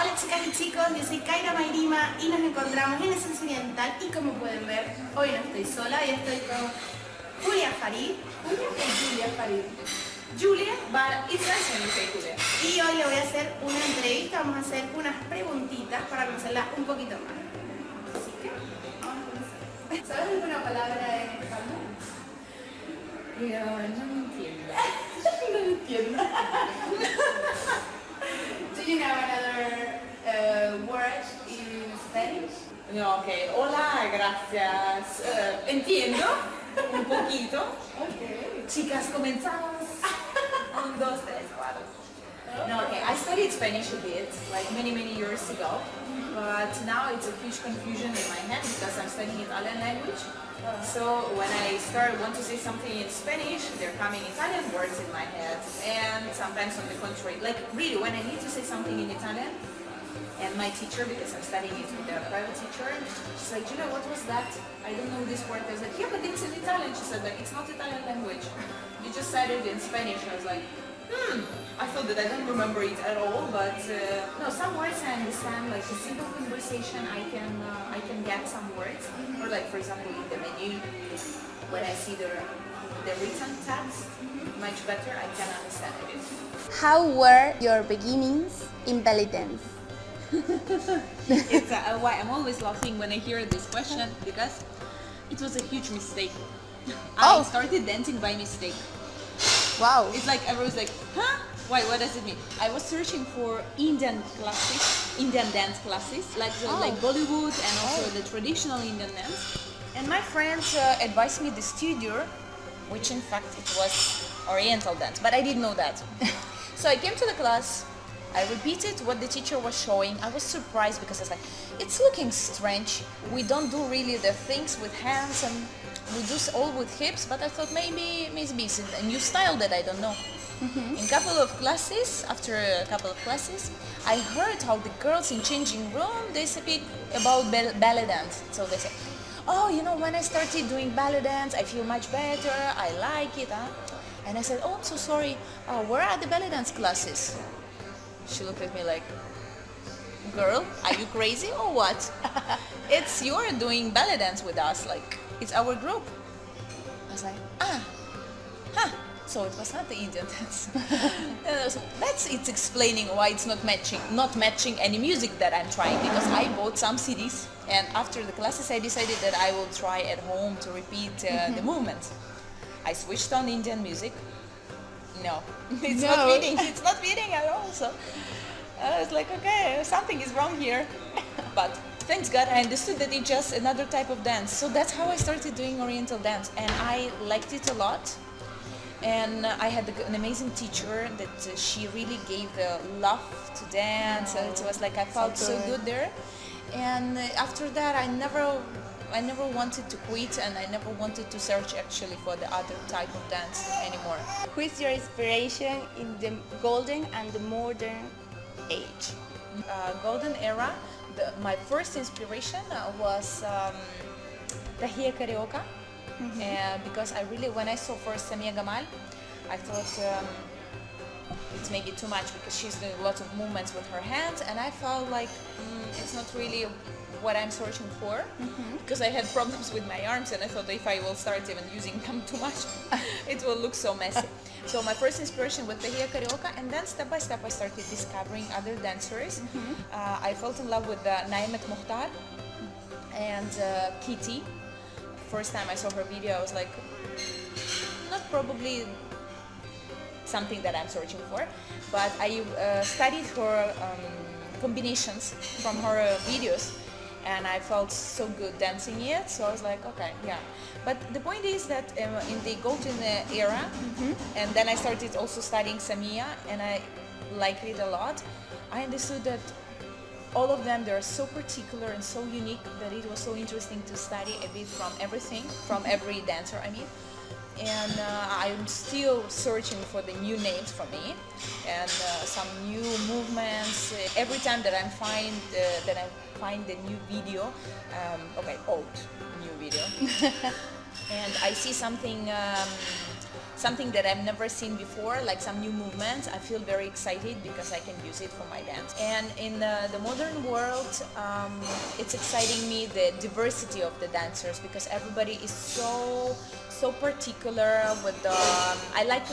Hola chicas y chicos, yo soy y nos encontramos en Esencia Oriental y como pueden ver, hoy no estoy sola, hoy estoy con Julia Farid. Julia Farid. Julia. But it's nice when you say Julia. Y hoy le voy a hacer una entrevista, vamos a hacer unas preguntitas para conocerla un poquito más. Así que, vamos a comenzar. ¿Sabes alguna palabra en español? Yo no entiendo. No entiendo. Do you know another word in Spanish? No, ok. Hola, gracias. Entiendo un poquito. Okay. Chicas, comenzamos. 1, 2, 3, 4. No, okay. I studied Spanish a bit, like many years ago. But now it's a huge confusion in my head because I'm studying Italian language. So when I want to say something in Spanish, they're coming Italian words in my head. And sometimes on the contrary, like really when I need to say something in Italian, and my teacher, because I'm studying it with a private teacher, she's like, Julia, what was that? I don't know this word. I was like, yeah, but it's in Italian. She said, like, it's not Italian language. You just said it in Spanish. I was like, I thought that I don't remember it at all, but no, some words I understand. Like a simple conversation, I can get some words. Or like, for example, in the menu, when I see the written text, much better, I can understand it. How were your beginnings in belly dance? It's why I'm always laughing when I hear this question, because it was a huge mistake. I started dancing by mistake. Wow. It's like everyone's like, huh? Why? What does it mean? I was searching for Indian dance classes, like Bollywood and also the traditional Indian dance. And my friends advised me the studio, which in fact it was Oriental dance, but I didn't know that. So I came to the class. I repeated what the teacher was showing. I was surprised because I was like, it's looking strange. We don't do really the things with hands and we do all with hips, but I thought maybe it's a new style that I don't know. In a couple of classes, I heard how the girls in changing room, they speak about ballet dance. So they say, oh, you know, when I started doing ballet dance, I feel much better, I like it. Huh? And I said, oh, I'm so sorry, where are the ballet dance classes? She looked at me like, girl, are you crazy or what? You're doing ballet dance with us, like, it's our group. I was like, so it was not the Indian dance. It's explaining why it's not matching any music that I'm trying, because I bought some CDs and after the classes I decided that I will try at home to repeat the movements. I switched on Indian music. No, it's not fitting at all. So I was like, okay, something is wrong here. But thanks God, I understood that it's just another type of dance. So that's how I started doing Oriental dance, and I liked it a lot. And I had an amazing teacher that she really gave the love to dance. So it was like I felt so good there. And after that, I never wanted to quit, and I never wanted to search actually for the other type of dance anymore. Who is your inspiration in the golden and the modern age? Golden era, my first inspiration was Tahia Carioca, because when I saw first Samia Gamal, I thought it's maybe too much because she's doing lots of movements with her hands, and I felt like it's not really what I'm searching for, because I had problems with my arms, and I thought if I will start even using them too much, it will look so messy. So my first inspiration was Tahia Carioca, and then step by step I started discovering other dancers. I fell in love with Naimet Mokhtar and Kitty. First time I saw her video, I was like, not probably something that I'm searching for, but I studied her combinations from her videos, and I felt so good dancing it, so I was like, okay, yeah. But the point is that in the golden era, and then I started also studying Samia, and I liked it a lot. I understood that all of them, they're so particular and so unique that it was so interesting to study a bit from everything, from every dancer, I mean. And I'm still searching for the new names for me and some new movements. Every time that I find the new video, old new video, and I see something something that I've never seen before, like some new movements, I feel very excited because I can use it for my dance. And in the modern world, it's exciting me the diversity of the dancers, because everybody is so particular with the I like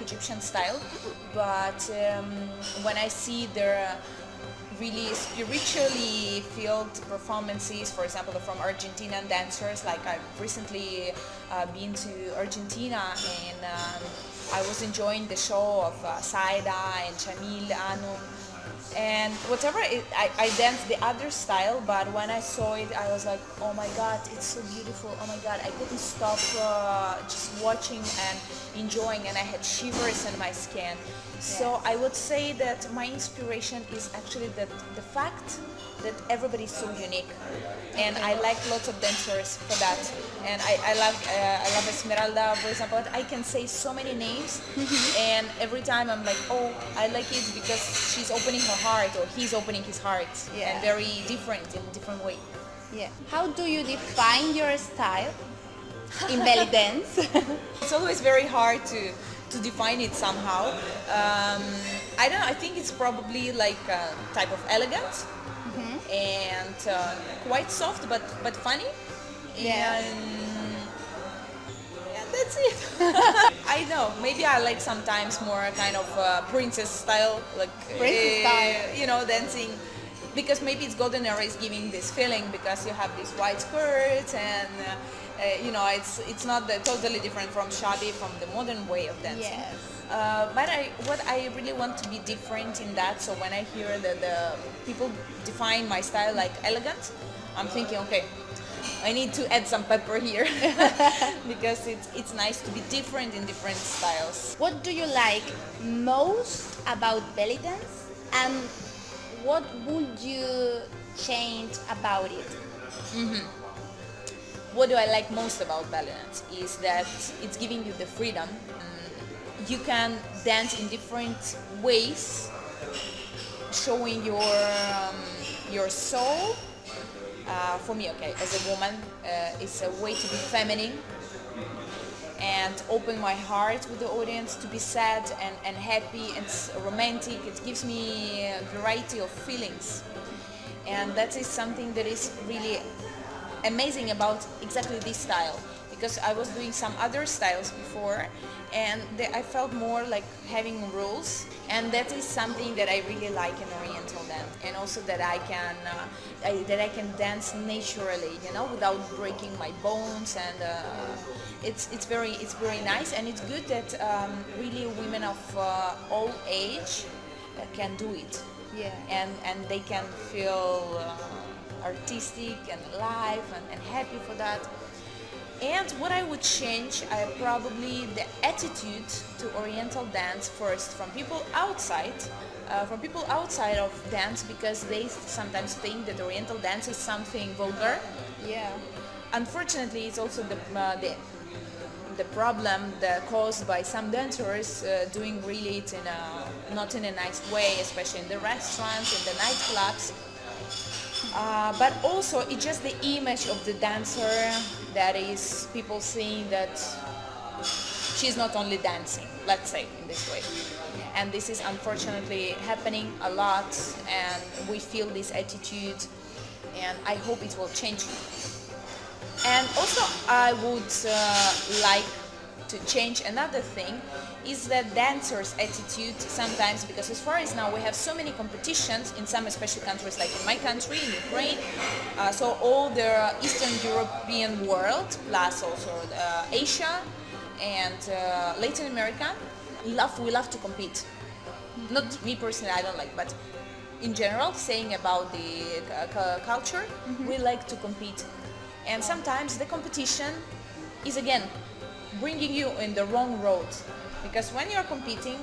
Egyptian style, but when I see their really spiritually filled performances, for example from Argentinian dancers, like I've recently been to Argentina, and I was enjoying the show of Saida and Chamil Anum, and whatever I danced the other style, but when I saw it I was like, oh my god, it's so beautiful, oh my god, I couldn't stop just watching and enjoying, and I had shivers in my skin. So I would say that my inspiration is actually the fact that everybody is so unique, and I like lots of dancers for that. And I love Esmeralda, for example. I can say so many names, and every time I'm like, oh, I like it because she's opening her heart, or he's opening his heart, and very different in a different way. Yeah. How do you define your style in belly dance? It's always very hard to define it somehow. I don't know, I think it's probably like a type of elegant, and quite soft but funny. Yeah. And that's it. I know, maybe I like sometimes more kind of princess style, like dancing, because maybe it's golden era is giving this feeling, because you have this white skirt, and it's not totally different from shabby, from the modern way of dancing. Yes. But what I really want to be different in that, so when I hear that the people define my style like elegant, I'm thinking, okay, I need to add some pepper here, because it's nice to be different in different styles. What do you like most about belly dance, and what would you change about it? What do I like most about belly dance is that it's giving you the freedom. You can dance in different ways, showing your soul. For me, okay, as a woman, it's a way to be feminine and open my heart with the audience, to be sad and happy and romantic. It gives me a variety of feelings, and that is something that is really amazing about exactly this style, because I was doing some other styles before, and I felt more like having rules, and that is something that I really like in Oriental dance, and also that I can dance naturally, without breaking my bones, and it's very nice, and it's good that really women of all age can do it, and they can feel artistic and alive and happy for that. And what I would change, probably the attitude to Oriental dance first from people outside of dance, because they sometimes think that Oriental dance is something vulgar. Yeah. Unfortunately, it's also the problem that caused by some dancers doing really it not in a nice way, especially in the restaurants, in the nightclubs. But also it's just the image of the dancer that is people seeing that she's not only dancing, let's say in this way. And this is unfortunately happening a lot, and we feel this attitude, and I hope it will change. And also I would like to change another thing, is that dancers' attitude sometimes, because as far as now we have so many competitions in some especially countries, like in my country, in Ukraine, so all the Eastern European world, plus also Asia and Latin America, we love to compete. Not me personally, I don't like, but in general, saying about the culture, we like to compete. And sometimes the competition is again bringing you in the wrong road, because when you're competing,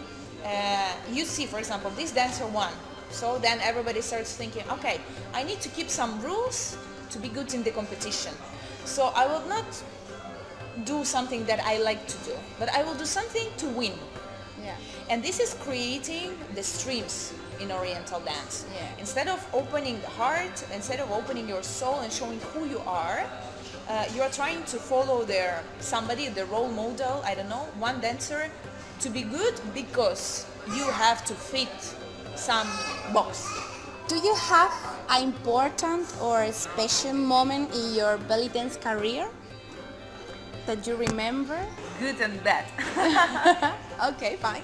you see, for example, this dancer won, so then everybody starts thinking, okay, I need to keep some rules to be good in the competition, so I will not do something that I like to do, but I will do something to win. Yeah. And this is creating the streams in Oriental dance. Yeah. Instead of opening the heart, instead of opening your soul and showing who you are, you're trying to follow somebody, the role model, I don't know, one dancer to be good because you have to fit some box. Do you have an important or special moment in your belly dance career that you remember? Good and bad. Okay, fine.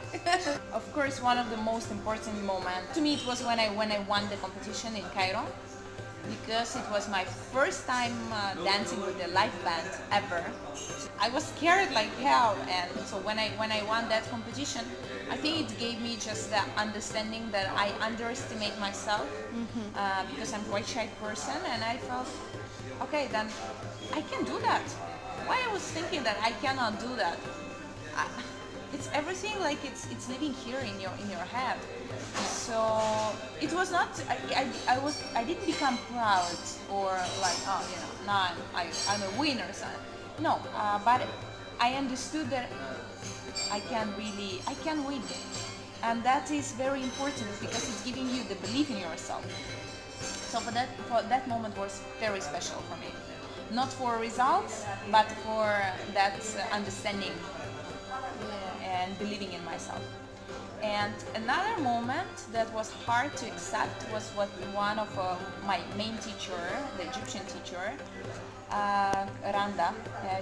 Of course, one of the most important moments to me it was when I won the competition in Cairo, because it was my first time dancing with a live band ever. I was scared like hell, and so when I won that competition, I think it gave me just the understanding that I underestimate myself, because I'm quite shy person, and I felt, okay, then I can do that. Why I was thinking that I cannot do that? It's everything like it's living here in your head. So it was not. I didn't become proud or like, oh, you know, now I'm a winner. So, no, but I understood that I can win, and that is very important because it's giving you the belief in yourself. So for that moment was very special for me, not for results, but for that understanding and believing in myself. And another moment that was hard to accept was what one of my main teacher, the Egyptian teacher, Randa,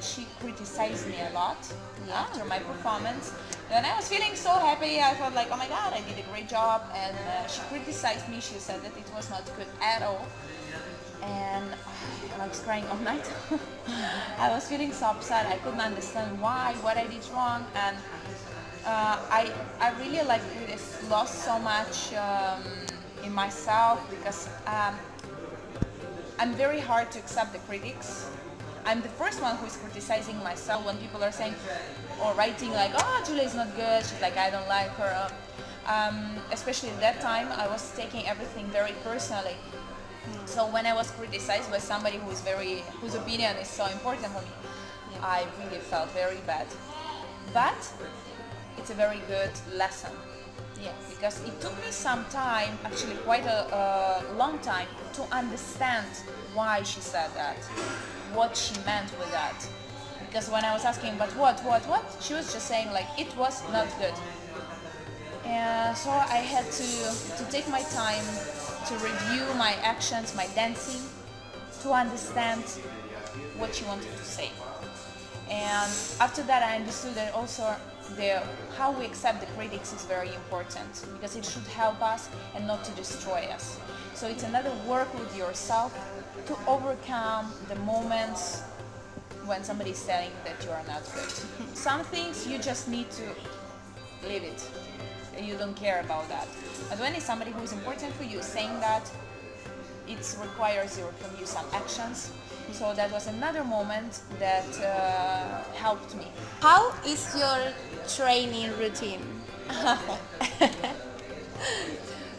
she criticized me a lot after my performance. And I was feeling so happy. I felt like, oh my God, I did a great job. And she criticized me. She said that it was not good at all. And I was crying all night. I was feeling so upset. I couldn't understand what I did wrong. And I really lost so much in myself because I'm very hard to accept the critics. I'm the first one who is criticizing myself when people are saying or writing like, oh, Julia is not good, she's like, I don't like her. Especially at that time, I was taking everything very personally. So when I was criticized by somebody whose opinion is so important for me, I really felt very bad. But it's a very good lesson. Yes, because it took me some time, actually quite a long time, to understand why she said that, what she meant with that. Because when I was asking, but what, she was just saying like, it was not good. And so I had to take my time to review my actions, my dancing, to understand what she wanted to say. And after that I understood that also how we accept the critics is very important, because it should help us and not to destroy us. So it's another work with yourself to overcome the moments when somebody is telling that you are not good. Some things you just need to leave it. You don't care about that. But when it's somebody who is important for you saying that, it requires from you some actions. So that was another moment that helped me. How is your training routine?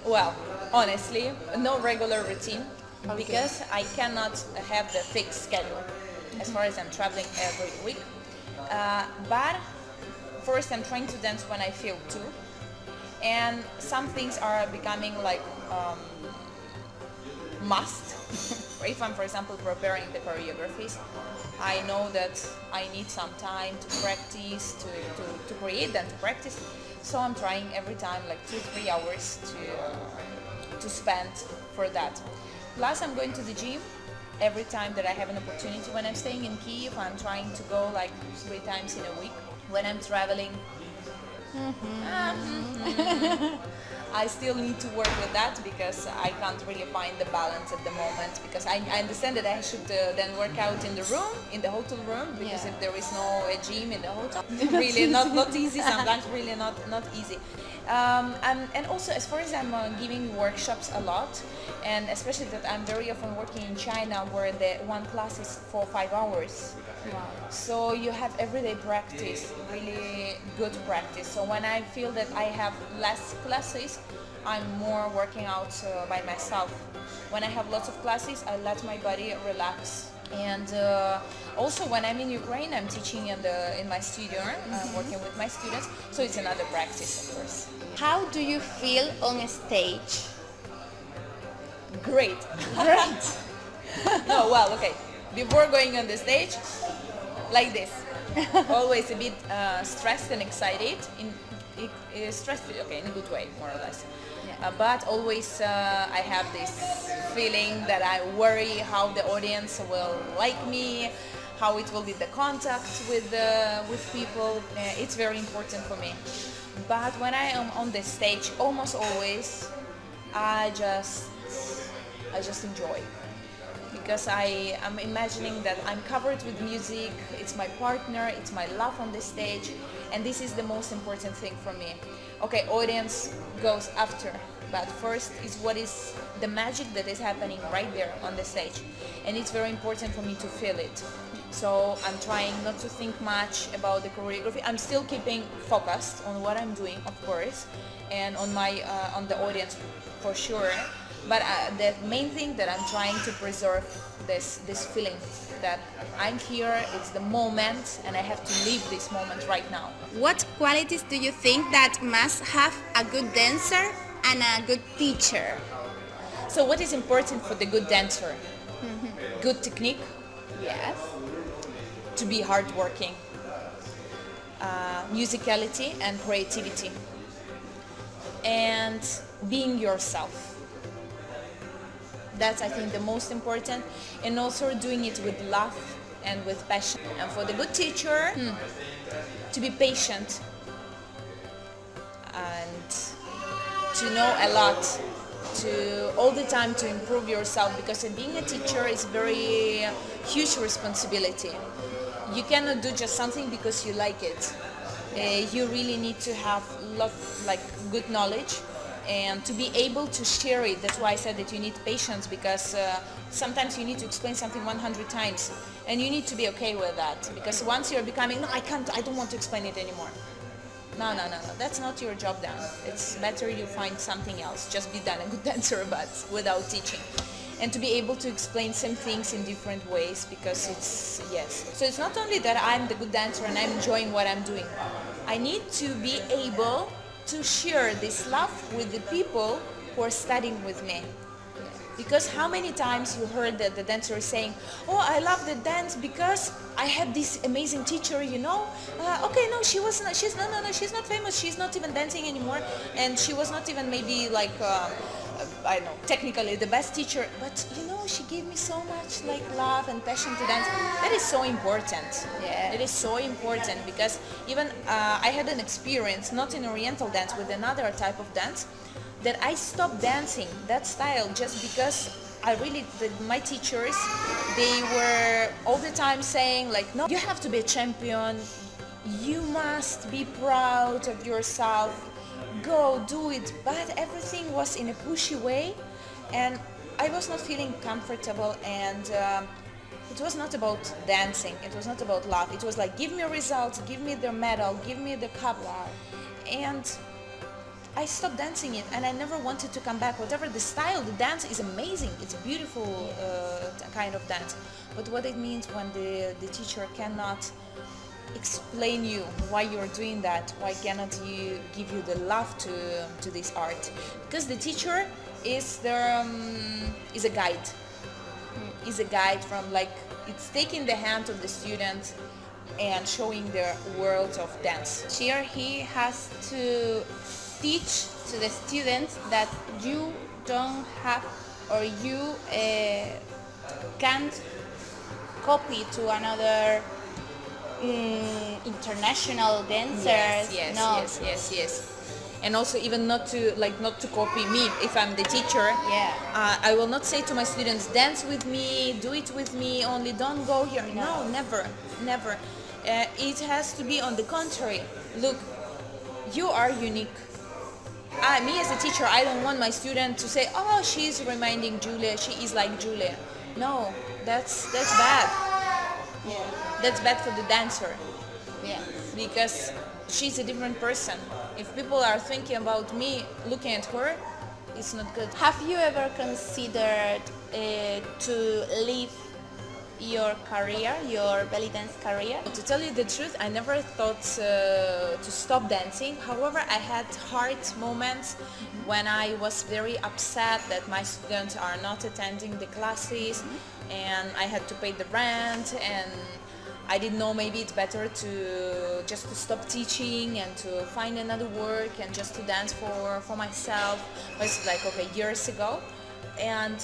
Well, honestly, no regular routine, because I cannot have the fixed schedule as far as I'm traveling every week. But first I'm trying to dance when I feel to, and some things are becoming like must. If I'm, for example, preparing the choreographies, I know that I need some time to practice, to create and to practice. So I'm trying every time like 2-3 hours to spend for that. Plus I'm going to the gym every time that I have an opportunity. When I'm staying in Kyiv, I'm trying to go like 3 times in a week. When I'm traveling, I still need to work with that, because I can't really find the balance at the moment, because I understand that I should then work out in the room, in the hotel room, because if there is no gym in the hotel, really not easy, sometimes really not easy. And also as far as I'm giving workshops a lot, and especially that I'm very often working in China, where the one class is for 5 hours. Wow. So you have everyday practice, really good practice. So when I feel that I have less classes, I'm more working out by myself. When I have lots of classes, I let my body relax. And also when I'm in Ukraine, I'm teaching in my studio, working with my students. So it's another practice, of course. How do you feel on stage? Great. No, well, okay. before going on the stage, like this. Always a bit stressed and excited. Stressed, okay, in a good way, more or less. Yeah. But always I have this feeling that I worry how the audience will like me, how it will be the contact with people. It's very important for me. But when I am on the stage, almost always, I just enjoy. Because I am imagining that I'm covered with music, it's my partner, it's my love on the stage, and this is the most important thing for me. Okay, audience goes after, but first is what is the magic that is happening right there on the stage, and it's very important for me to feel it. So I'm trying not to think much about the choreography. I'm still keeping focused on what I'm doing, of course, and on the audience for sure. But the main thing that I'm trying to preserve this feeling that I'm here, it's the moment, and I have to live this moment right now. What qualities do you think that must have a good dancer and a good teacher? So what is important for the good dancer? Good technique, Yes. to be hardworking, musicality and creativity, and being yourself. That's, I think, the most important, and also doing it with love and with passion. And for the good teacher, to be patient and to know a lot, to all the time to improve yourself, because being a teacher is very huge responsibility. You cannot do just something because you like it. You really need to have good knowledge and to be able to share it. That's why I said that you need patience, because sometimes you need to explain something 100 times, and you need to be okay with that, because once you're becoming, no, I don't want to explain it anymore. No, that's not your job then. It's better you find something else. Just be done a good dancer, but without teaching. And to be able to explain same things in different ways, because it's, yes. So it's not only that I'm the good dancer and I'm enjoying what I'm doing. I need to be able to share this love with the people who are studying with me. Because how many times you heard that the dancer is saying, oh, I love the dance because I had this amazing teacher, you know. Okay, no, she's not famous, she's not even dancing anymore, and she was not even maybe like, I don't know, technically the best teacher, but you know, she gave me so much like love and passion to dance. That is so important. Yeah. It is so important, because even I had an experience, not in Oriental dance, with another type of dance, that I stopped dancing that style just because my teachers, they were all the time saying like, no, you have to be a champion, you must be proud of yourself, go do it. But everything was in a pushy way, and I was not feeling comfortable, and it was not about dancing, it was not about love, it was like, give me results, give me the medal, give me the cup. And I stopped dancing it, and I never wanted to come back. Whatever the style, the dance is amazing. It's a beautiful kind of dance. But what it means when the teacher cannot explain you why you're doing that, why cannot you give you the love to this art? Because the teacher is a guide. Is a guide from, like, it's taking the hand of the student and showing the world of dance. Here he has to teach to the students that you don't have, or you can't copy to another international dancers. Yes. And also even not to copy me. If I'm the teacher, I will not say to my students, dance with me, do it with me, only don't go here. No, never. It has to be on the contrary. Look, you are unique. Me as a teacher, I don't want my student to say, oh, she's reminding Julia, she is like Julia. No, that's bad. Yeah. That's bad for the dancer. Yeah. Because she's a different person. If people are thinking about me, looking at her, it's not good. Have you ever considered to leave your career, your belly dance career? To tell you the truth, I never thought to stop dancing. However, I had hard moments when I was very upset that my students are not attending the classes, and I had to pay the rent, and I didn't know, maybe it's better to just to stop teaching and to find another work and just to dance for myself. It was like, okay, years ago. And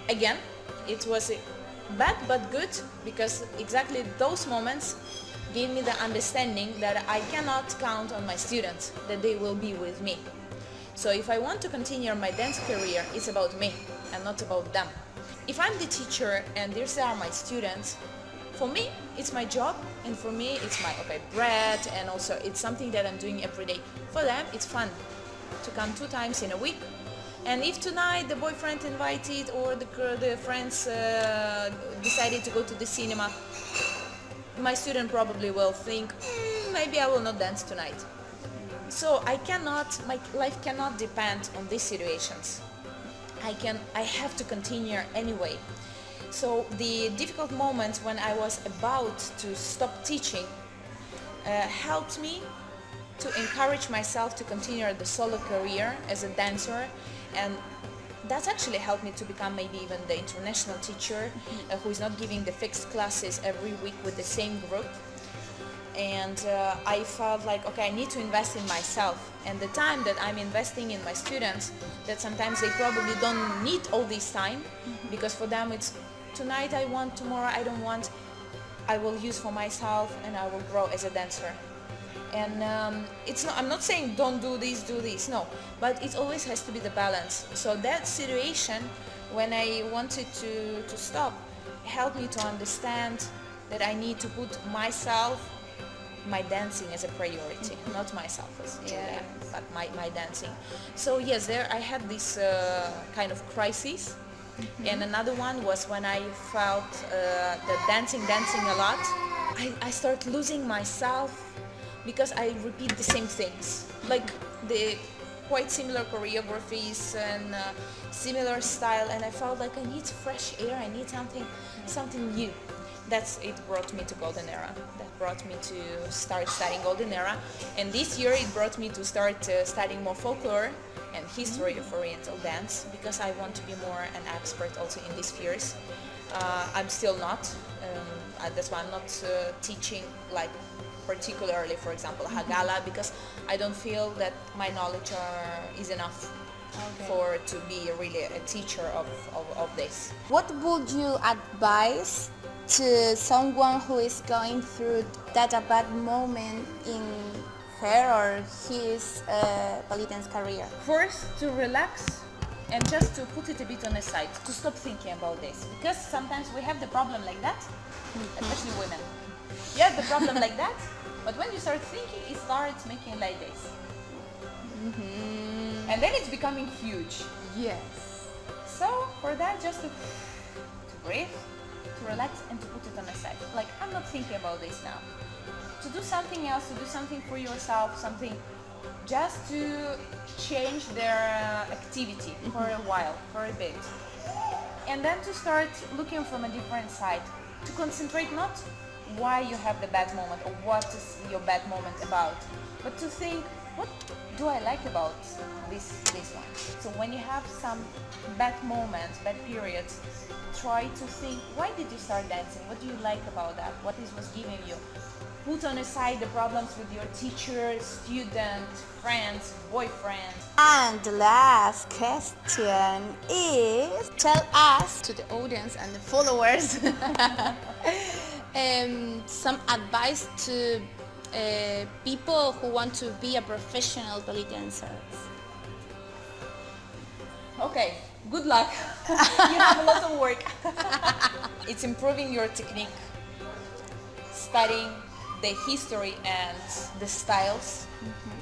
again, it was bad but good, because exactly those moments gave me the understanding that I cannot count on my students, that they will be with me. So if I want to continue my dance career, it's about me and not about them. If I'm the teacher and these are my students, for me it's my job, and for me it's my bread, and also it's something that I'm doing every day. For them it's fun to come 2 times in a week. And if tonight the boyfriend invited or the friends decided to go to the cinema, my student probably will think, maybe I will not dance tonight. So my life cannot depend on these situations. I have to continue anyway. So the difficult moments when I was about to stop teaching helped me to encourage myself to continue the solo career as a dancer, and that's actually helped me to become maybe even the international teacher who is not giving the fixed classes every week with the same group. And I felt like, okay, I need to invest in myself, and the time that I'm investing in my students, that sometimes they probably don't need all this time, because for them it's tonight I want, tomorrow I don't want, I will use for myself and I will grow as a dancer. And I'm not saying don't do this, no, but it always has to be the balance. So that situation, when I wanted to stop, helped me to understand that I need to put my dancing as a priority, not myself as Julia, but my dancing. So yes, there I had this kind of crisis. And another one was when I felt that dancing a lot, I started losing myself, because I repeat the same things, like the quite similar choreographies and similar style, and I felt like I need fresh air, I need something new. It brought me to Golden Era. That brought me to start studying Golden Era, and this year it brought me to start studying more folklore and history of Oriental dance, because I want to be more an expert also in these spheres. I'm still not, that's why I'm not teaching like particularly, for example, Hagala, because I don't feel that my knowledge is enough to be really a teacher of this. What would you advise to someone who is going through that a bad moment in her or his belly dance career? First, to relax and just to put it a bit on the side, to stop thinking about this, because sometimes we have the problem like that, especially women. You have the problem like that, but when you start thinking, it starts making like this. And then it's becoming huge. Yes. So for that, just to breathe, to relax, and to put it on the side. Like, I'm not thinking about this now. To do something else, to do something for yourself, something just to change their activity for a while, for a bit. And then to start looking from a different side, to concentrate not why you have the bad moment or what is your bad moment about, but to think, what do I like about this one? So when you have some bad moments, bad periods, try to think, why did you start dancing? What do you like about that? What was giving you? Put on aside the problems with your teacher, student, friends, boyfriend. And the last question is, tell us, to the audience and the followers, some advice to people who want to be a professional belly dancer. Okay, good luck. You have a lot of work. It's improving your technique, studying the history and the styles,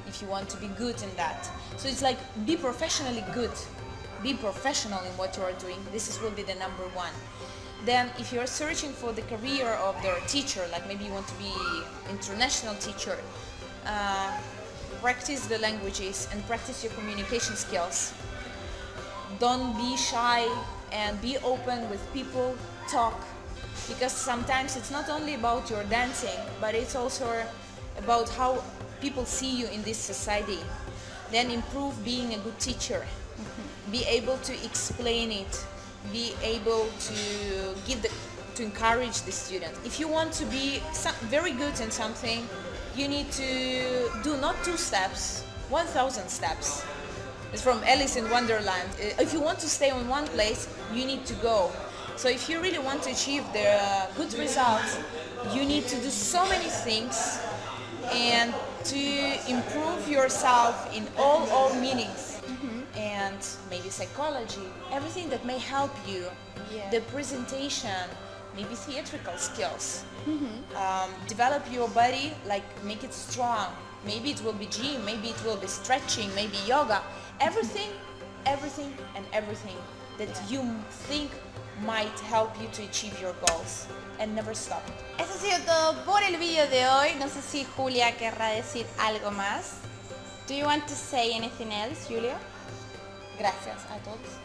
if you want to be good in that. So it's like, be professionally good, be professional in what you are doing. This will be the number one. Then if you're searching for the career of the teacher, like maybe you want to be international teacher, practice the languages and practice your communication skills. Don't be shy and be open with people talk, because sometimes it's not only about your dancing, but it's also about how people see you in this society. Then improve being a good teacher, be able to explain it, be able to encourage the student. If you want to be very good in something, you need to do not 2 steps, 1,000 steps. It's from Alice in Wonderland. If you want to stay on one place, you need to go. So if you really want to achieve the good results, you need to do so many things and to improve yourself in all meanings. And maybe psychology, everything that may help you, the presentation, maybe theatrical skills, develop your body, like make it strong. Maybe it will be gym, maybe it will be stretching, maybe yoga, everything that you think might help you to achieve your goals, and never stop. Eso ha sido todo por el vídeo de hoy. No sé si Julia querrá decir algo más. Do you want to say anything else, Julia? Gracias a todos.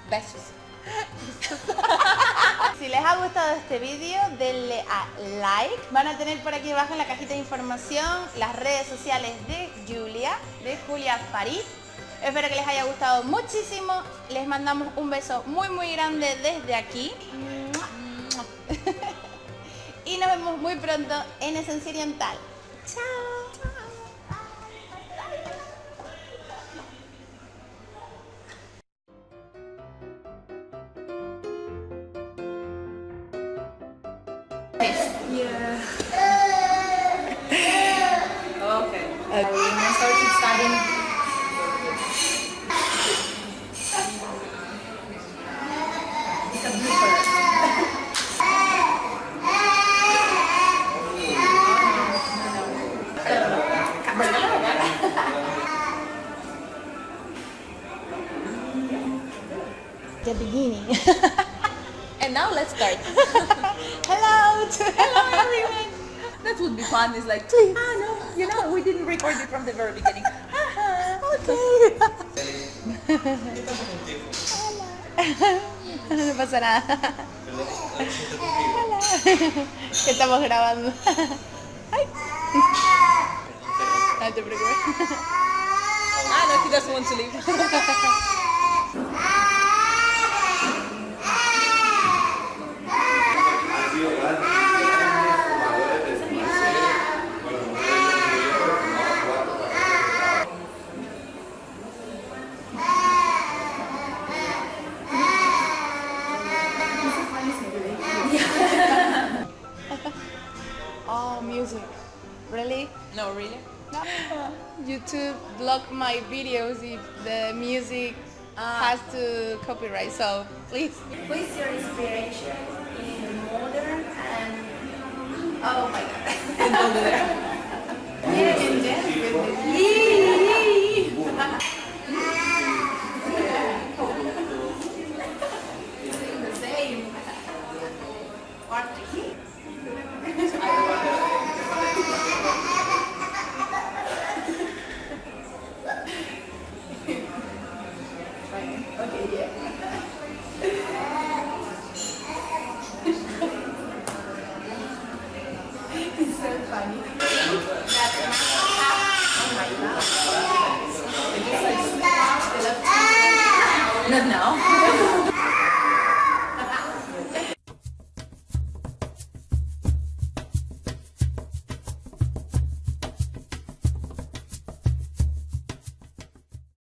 Besos. Si les ha gustado este vídeo, denle a like. Van a tener por aquí abajo en la cajita de información las redes sociales de Julia Farid. Espero que les haya gustado muchísimo. Les mandamos un beso muy grande desde aquí. Y nos vemos muy pronto en Esencia Oriental. Chao. Yeah. Okay. I started studying. It's a blooper. The beginning. And now let's start. Hello Everyone. That would be fun. It's like, no, we didn't record it from the very beginning. Okay. No pasa nada. Hola. Que estamos grabando. Ay. No te preocupes. No, he doesn't want to leave. Oh, music. Really? No, really? No. YouTube block my videos if the music has to copyright, so please. What's your inspiration in modern and oh my god. And over there. Yeah, in dance the same. Arctic. Okay, yeah. It's so funny. That's my mouth. Not now.